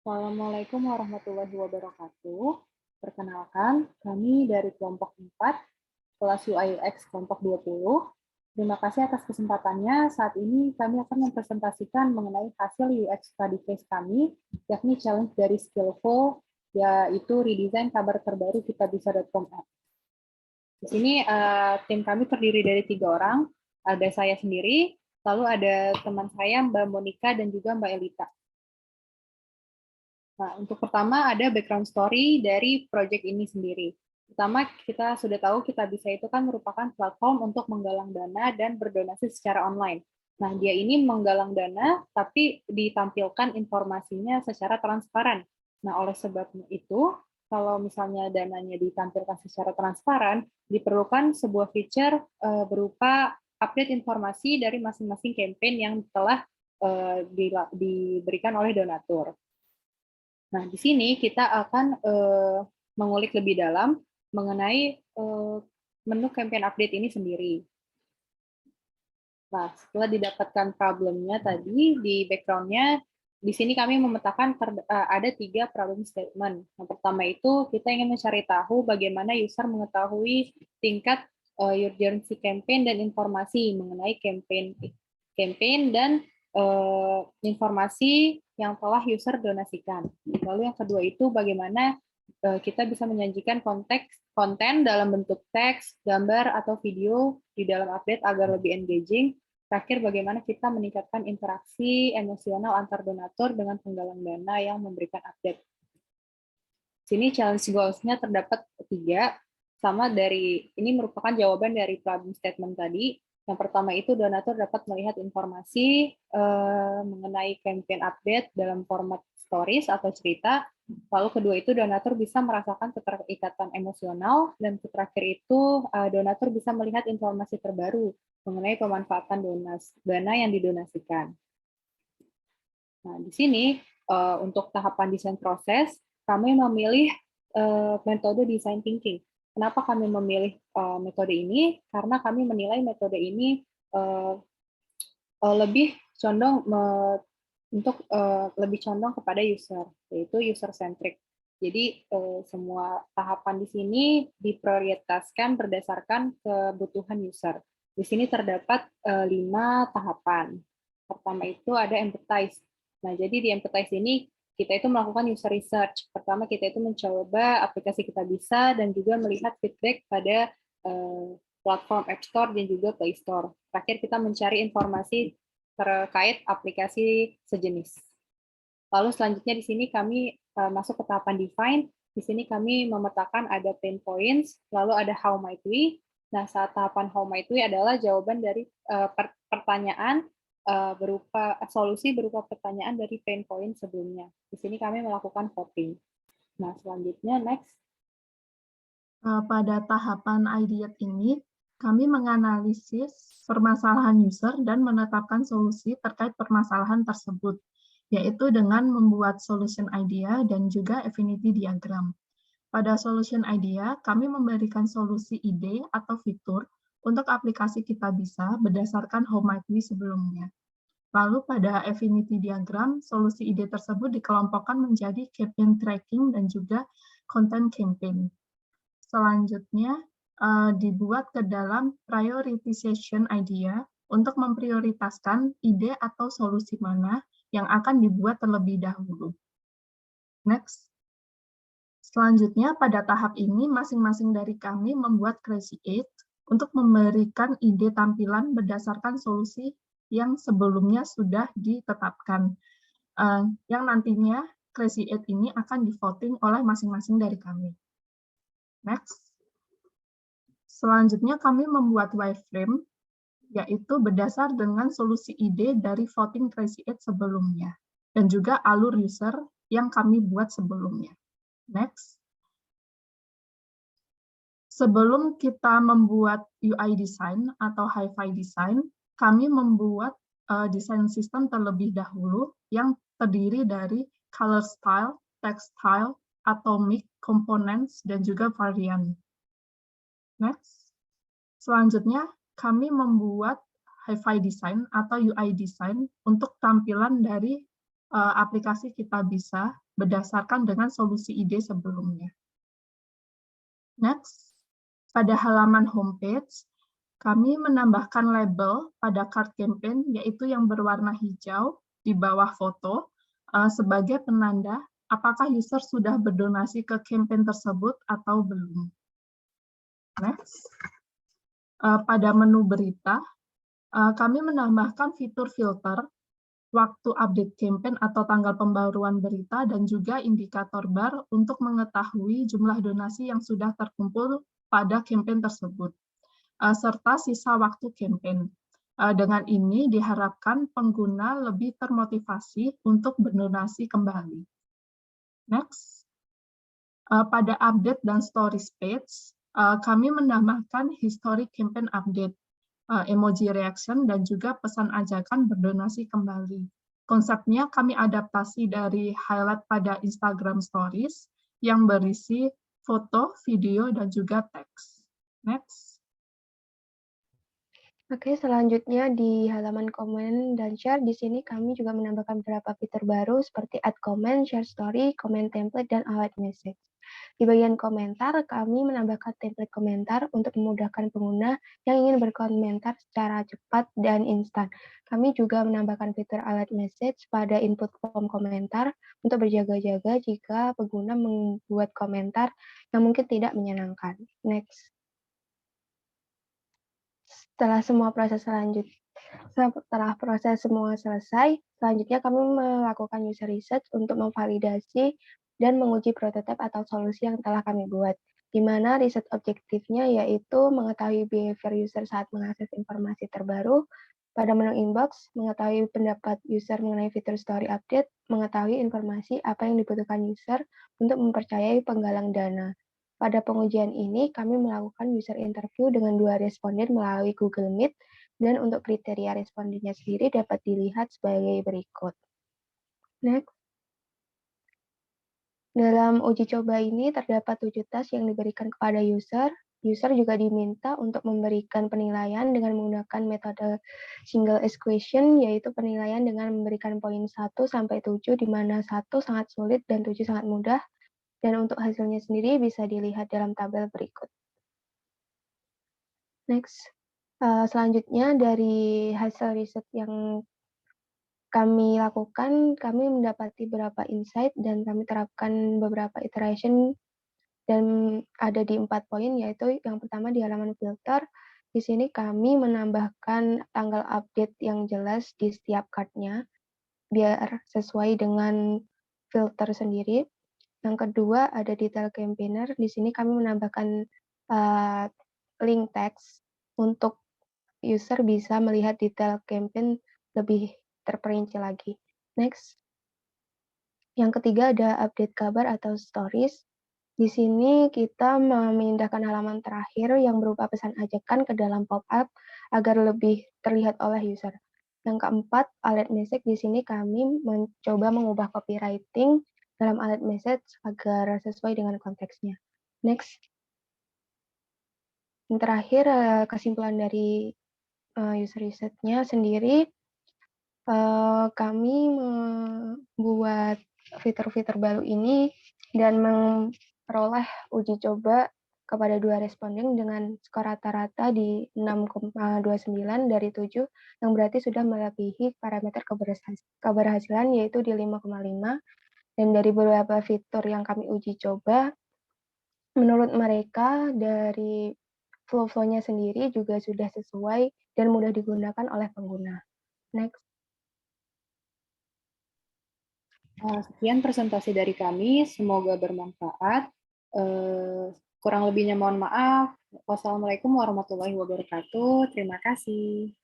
Assalamualaikum warahmatullahi wabarakatuh. Perkenalkan, kami dari kelompok 4, kelas UI UX kelompok 20. Terima kasih atas kesempatannya. Saat ini kami akan mempresentasikan mengenai hasil UX study case kami, yakni challenge dari Skillful, yaitu redesign kabar terbaru kitabisa.com. Di sini tim kami terdiri dari 3 orang, ada saya sendiri, lalu ada teman saya Mbak Monica dan juga Mbak Elita. Nah, untuk pertama ada background story dari project ini sendiri. Pertama, kita sudah tahu Kitabisa itu kan merupakan platform untuk menggalang dana dan berdonasi secara online. Nah, dia ini menggalang dana, tapi ditampilkan informasinya secara transparan. Nah, oleh sebab itu, kalau misalnya dananya ditampilkan secara transparan, diperlukan sebuah feature berupa update informasi dari masing-masing campaign yang telah diberikan oleh donatur. Nah, di sini kita akan mengulik lebih dalam mengenai menu campaign update ini sendiri. Nah, setelah didapatkan problemnya tadi di background-nya, di sini kami memetakan ada 3 problem statement. Yang pertama itu kita ingin mencari tahu bagaimana user mengetahui tingkat urgency campaign dan informasi mengenai campaign dan informasi yang telah user donasikan. Lalu yang kedua itu bagaimana kita bisa menyajikan konten dalam bentuk teks, gambar, atau video di dalam update agar lebih engaging. Terakhir, bagaimana kita meningkatkan interaksi emosional antar donatur dengan penggalang dana yang memberikan update. Sini challenge goals-nya terdapat 3, sama dari ini merupakan jawaban dari problem statement tadi. Yang pertama itu donatur dapat melihat informasi mengenai campaign update dalam format stories atau cerita. Lalu kedua itu donatur bisa merasakan keterikatan emosional, dan terakhir itu donatur bisa melihat informasi terbaru mengenai pemanfaatan dana yang didonasikan. Nah, di sini untuk tahapan desain proses, kami memilih metode design thinking. Kenapa kami memilih metode ini? Karena kami menilai metode ini lebih condong lebih condong kepada user, yaitu user centric. Jadi semua tahapan di sini diprioritaskan berdasarkan kebutuhan user. Di sini terdapat 5 tahapan. Pertama itu ada empathize. Nah, jadi di empathize ini kita itu melakukan user research. Pertama kita itu mencoba aplikasi Kitabisa dan juga melihat feedback pada platform App Store dan juga Play Store. Terakhir kita mencari informasi terkait aplikasi sejenis. Lalu selanjutnya di sini kami masuk ke tahapan define. Di sini kami memetakan ada pain points, lalu ada how might we. Nah, saat tahapan how might we adalah jawaban dari pertanyaan berupa solusi berupa pertanyaan dari pain point sebelumnya. Di sini kami melakukan voting. Nah, selanjutnya next. Pada tahapan ideate ini, kami menganalisis permasalahan user dan menetapkan solusi terkait permasalahan tersebut, yaitu dengan membuat solution idea dan juga affinity diagram. Pada solution idea, kami memberikan solusi ide atau fitur untuk aplikasi Kitabisa berdasarkan how might we sebelumnya. Lalu pada affinity diagram, solusi ide tersebut dikelompokkan menjadi campaign tracking dan juga content campaign. Selanjutnya, dibuat ke dalam prioritization idea untuk memprioritaskan ide atau solusi mana yang akan dibuat terlebih dahulu. Next. Selanjutnya, pada tahap ini, masing-masing dari kami membuat Crazy 8 untuk memberikan ide tampilan berdasarkan solusi yang sebelumnya sudah ditetapkan. Yang nantinya, Crazy 8 ini akan di-voting oleh masing-masing dari kami. Next. Selanjutnya kami membuat wireframe, yaitu berdasar dengan solusi ide dari voting Crazy 8 sebelumnya, dan juga alur user yang kami buat sebelumnya. Next. Sebelum kita membuat UI design atau hi-fi design, kami membuat desain sistem terlebih dahulu yang terdiri dari color style, text style, atomic, components, dan juga variant. Next. Selanjutnya, kami membuat hi-fi design atau UI design untuk tampilan dari aplikasi kita bisa berdasarkan dengan solusi ide sebelumnya. Next, pada halaman homepage, kami menambahkan label pada card campaign, yaitu yang berwarna hijau di bawah foto, sebagai penanda apakah user sudah berdonasi ke campaign tersebut atau belum. Next, pada menu berita, kami menambahkan fitur filter, waktu update campaign atau tanggal pembaruan berita, dan juga indikator bar untuk mengetahui jumlah donasi yang sudah terkumpul pada campaign tersebut, serta sisa waktu campaign. Dengan ini diharapkan pengguna lebih termotivasi untuk berdonasi kembali. Next, pada update dan stories page, kami menambahkan history campaign update, emoji reaction, dan juga pesan ajakan berdonasi kembali. Konsepnya kami adaptasi dari highlight pada Instagram Stories yang berisi foto, video, dan juga teks. Next. Oke, selanjutnya di halaman komen dan share, di sini kami juga menambahkan beberapa fitur baru seperti add comment, share story, comment template, dan alert message. Di bagian komentar, kami menambahkan template komentar untuk memudahkan pengguna yang ingin berkomentar secara cepat dan instan. Kami juga menambahkan fitur alert message pada input form komentar untuk berjaga-jaga jika pengguna membuat komentar yang mungkin tidak menyenangkan. Next. Setelah proses semua selesai, selanjutnya kami melakukan user research untuk memvalidasi dan menguji prototipe atau solusi yang telah kami buat, di mana riset objektifnya yaitu mengetahui behavior user saat mengakses informasi terbaru, pada menu inbox, mengetahui pendapat user mengenai fitur story update, mengetahui informasi apa yang dibutuhkan user untuk mempercayai penggalang dana. Pada pengujian ini, kami melakukan user interview dengan 2 responden melalui Google Meet, dan untuk kriteria respondennya sendiri dapat dilihat sebagai berikut. Next. Dalam uji coba ini terdapat 7 task yang diberikan kepada user. User juga diminta untuk memberikan penilaian dengan menggunakan metode single ask question, yaitu penilaian dengan memberikan poin 1 sampai 7, di mana 1 sangat sulit dan 7 sangat mudah. Dan untuk hasilnya sendiri bisa dilihat dalam tabel berikut. Next. Selanjutnya dari hasil riset yang kami lakukan, kami mendapati beberapa insight dan kami terapkan beberapa iteration dan ada di 4 poin, yaitu yang pertama di halaman filter. Di sini kami menambahkan tanggal update yang jelas di setiap card-nya biar sesuai dengan filter sendiri. Yang kedua ada detail campaigner. Di sini kami menambahkan link text untuk user bisa melihat detail campaign lebih terperinci lagi. Next. Yang ketiga ada update kabar atau stories. Di sini kita memindahkan halaman terakhir yang berupa pesan ajakan ke dalam pop-up agar lebih terlihat oleh user. Yang keempat, alert message. Di sini kami mencoba mengubah copywriting dalam alert message agar sesuai dengan konteksnya. Next. Yang terakhir, kesimpulan dari user research-nya sendiri, kami membuat fitur-fitur baru ini dan memperoleh uji coba kepada 2 responden dengan skor rata-rata di 6,29 dari 7, yang berarti sudah melebihi parameter keberhasilan yaitu di 5,5. Dan dari beberapa fitur yang kami uji coba, menurut mereka dari flow-nya sendiri juga sudah sesuai dan mudah digunakan oleh pengguna. Next. Sekian presentasi dari kami, semoga bermanfaat. Kurang lebihnya mohon maaf. Wassalamualaikum warahmatullahi wabarakatuh. Terima kasih.